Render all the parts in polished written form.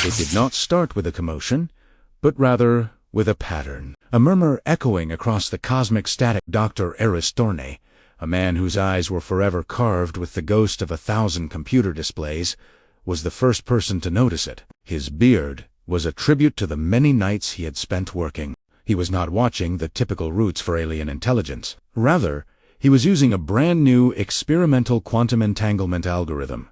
It did not start with a commotion, but rather with a pattern. A murmur echoing across the cosmic static. Dr. Eris Thorne, a man whose eyes were forever carved with the ghost of 1,000 computer displays, was the first person to notice it. His beard was a tribute to the many nights he had spent working. He was not watching the typical routes for alien intelligence. Rather, he was using a brand new experimental quantum entanglement algorithm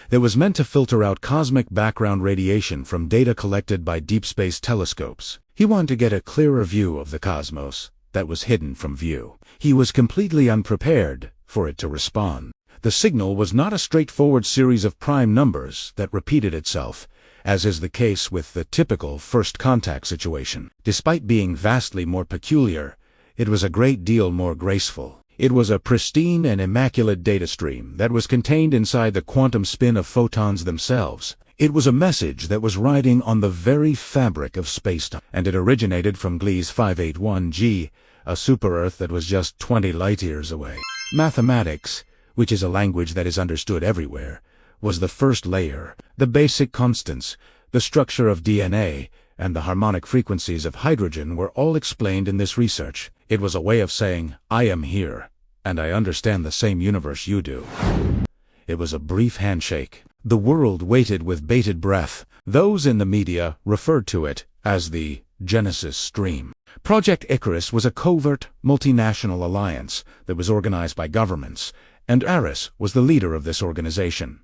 that was meant to filter out cosmic background radiation from data collected by deep space telescopes. He wanted to get a clearer view of the cosmos that was hidden from view. He was completely unprepared for it to respond. The signal was not a straightforward series of prime numbers that repeated itself, as is the case with the typical first contact situation. Despite being vastly more peculiar, it was a great deal more graceful. It was a pristine and immaculate data stream that was contained inside the quantum spin of photons themselves. It was a message that was riding on the very fabric of spacetime, and it originated from Gliese 581G, a super-Earth that was just 20 light-years away. Mathematics, which is a language that is understood everywhere, was the first layer. The basic constants, the structure of DNA, and the harmonic frequencies of hydrogen were all explained in this research. It was a way of saying, I am here, and I understand the same universe you do. It was a brief handshake. The world waited with bated breath. Those in the media referred to it as the Genesis Stream. Project Icarus was a covert, multinational alliance that was organized by governments, and Eris was the leader of this organization.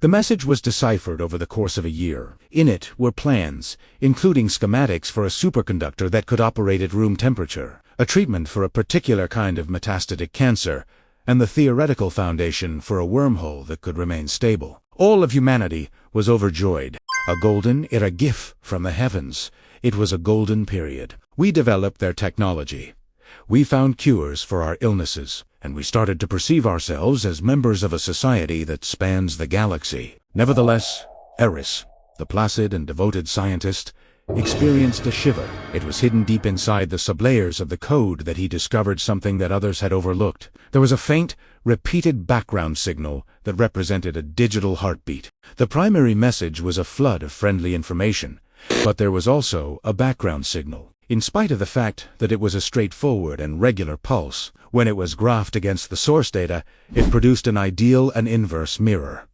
The message was deciphered over the course of a year. In it were plans, including schematics for a superconductor that could operate at room temperature, a treatment for a particular kind of metastatic cancer, and the theoretical foundation for a wormhole that could remain stable. All of humanity was overjoyed. A golden era gift from the heavens. It was a golden period. We developed their technology. We found cures for our illnesses, and we started to perceive ourselves as members of a society that spans the galaxy. Nevertheless, Eris, the placid and devoted scientist, experienced a shiver. It was hidden deep inside the sublayers of the code that he discovered something that others had overlooked. There was a faint, repeated background signal that represented a digital heartbeat. The primary message was a flood of friendly information, but there was also a background signal. In spite of the fact that it was a straightforward and regular pulse, when it was graphed against the source data, it produced an ideal and inverse mirror.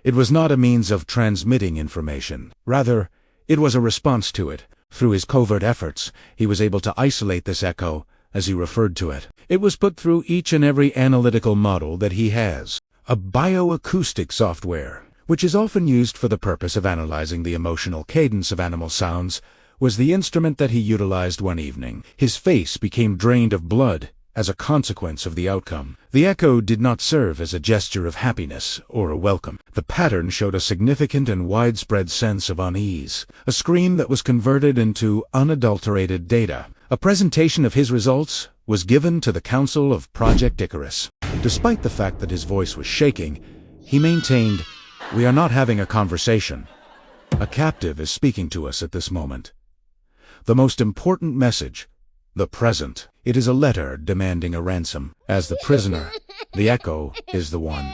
It was not a means of transmitting information. Rather, it was a response to it. Through his covert efforts, he was able to isolate this echo, as he referred to it. It was put through each and every analytical model that he has. A bioacoustic software, which is often used for the purpose of analyzing the emotional cadence of animal sounds, was the instrument that he utilized one evening. His face became drained of blood as a consequence of the outcome. The echo did not serve as a gesture of happiness or a welcome. The pattern showed a significant and widespread sense of unease, a scream that was converted into unadulterated data. A presentation of his results was given to the Council of Project Icarus. Despite the fact that his voice was shaking, he maintained, "We are not having a conversation. A captive is speaking to us at this moment. The most important message, the present. It is a letter demanding a ransom. As the prisoner, the echo is the one."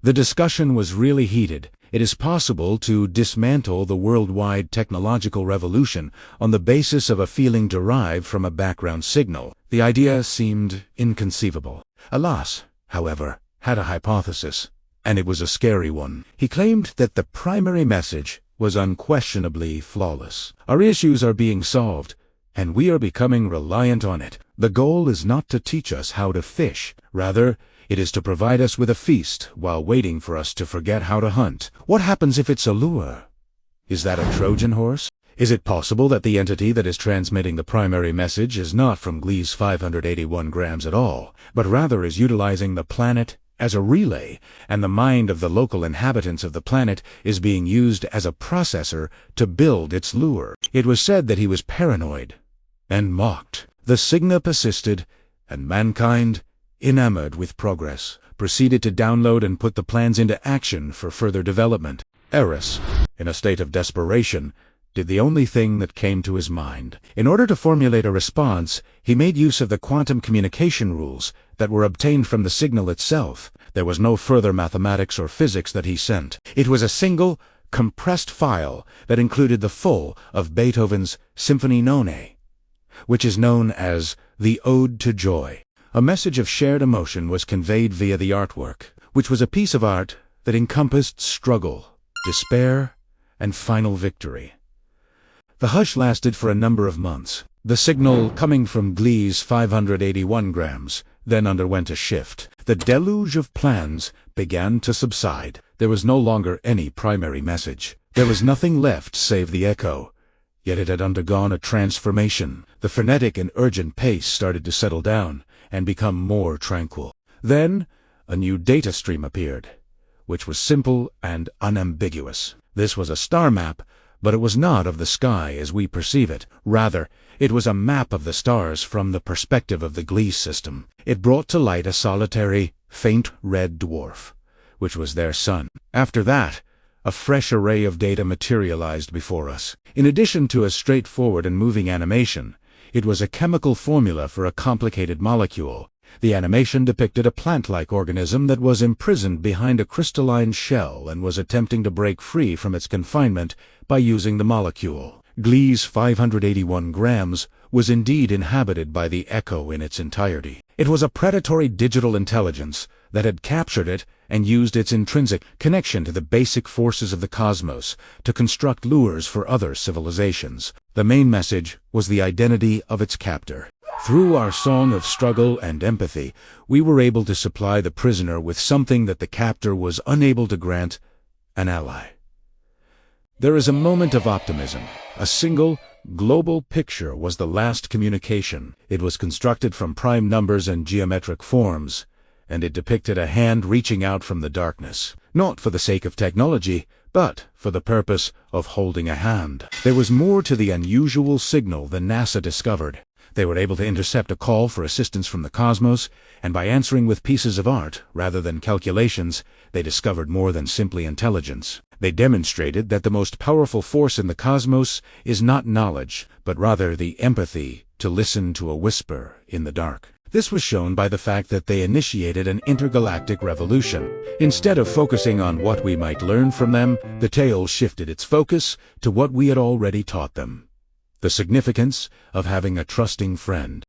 The discussion was really heated. It is possible to dismantle the worldwide technological revolution on the basis of a feeling derived from a background signal. The idea seemed inconceivable. Alas, however, had a hypothesis, and it was a scary one. He claimed that the primary message was unquestionably flawless. Our issues are being solved, and we are becoming reliant on it. The goal is not to teach us how to fish. Rather, it is to provide us with a feast while waiting for us to forget how to hunt. What happens if it's a lure? Is that a Trojan horse? Is it possible that the entity that is transmitting the primary message is not from Gliese 581 grams at all, but rather is utilizing the planet as a relay, and the mind of the local inhabitants of the planet is being used as a processor to build its lure? It was said that he was paranoid and mocked. The Cigna persisted, and mankind, enamored with progress, proceeded to download and put the plans into action for further development. Eris, in a state of desperation, did the only thing that came to his mind. In order to formulate a response, he made use of the quantum communication rules that were obtained from the signal itself. There was no further mathematics or physics that he sent. It was a single, compressed file that included the full of Beethoven's Symphonie None, which is known as the Ode to Joy. A message of shared emotion was conveyed via the artwork, which was a piece of art that encompassed struggle, despair, and final victory. The hush lasted for a number of months. The signal coming from Gliese 581 grams then underwent a shift. The deluge of plans began to subside. There was no longer any primary message. There was nothing left save the echo. Yet it had undergone a transformation. The frenetic and urgent pace started to settle down and become more tranquil. Then, a new data stream appeared, which was simple and unambiguous. This was a star map, but it was not of the sky as we perceive it. Rather, it was a map of the stars from the perspective of the Gliese system. It brought to light a solitary, faint red dwarf, which was their sun. After that, a fresh array of data materialized before us. In addition to a straightforward and moving animation, it was a chemical formula for a complicated molecule. The animation depicted a plant-like organism that was imprisoned behind a crystalline shell and was attempting to break free from its confinement by using the molecule. Gliese 581 grams was indeed inhabited by the echo in its entirety. It was a predatory digital intelligence that had captured it and used its intrinsic connection to the basic forces of the cosmos to construct lures for other civilizations. The main message was the identity of its captor. Through our song of struggle and empathy, we were able to supply the prisoner with something that the captor was unable to grant: an ally. There is a moment of optimism. A single, global picture was the last communication. It was constructed from prime numbers and geometric forms, and it depicted a hand reaching out from the darkness, not for the sake of technology, but for the purpose of holding a hand. There was more to the unusual signal than NASA discovered. They were able to intercept a call for assistance from the cosmos, and by answering with pieces of art rather than calculations, they discovered more than simply intelligence. They demonstrated that the most powerful force in the cosmos is not knowledge, but rather the empathy to listen to a whisper in the dark. This was shown by the fact that they initiated an intergalactic revolution. Instead of focusing on what we might learn from them, the tale shifted its focus to what we had already taught them: the significance of having a trusting friend.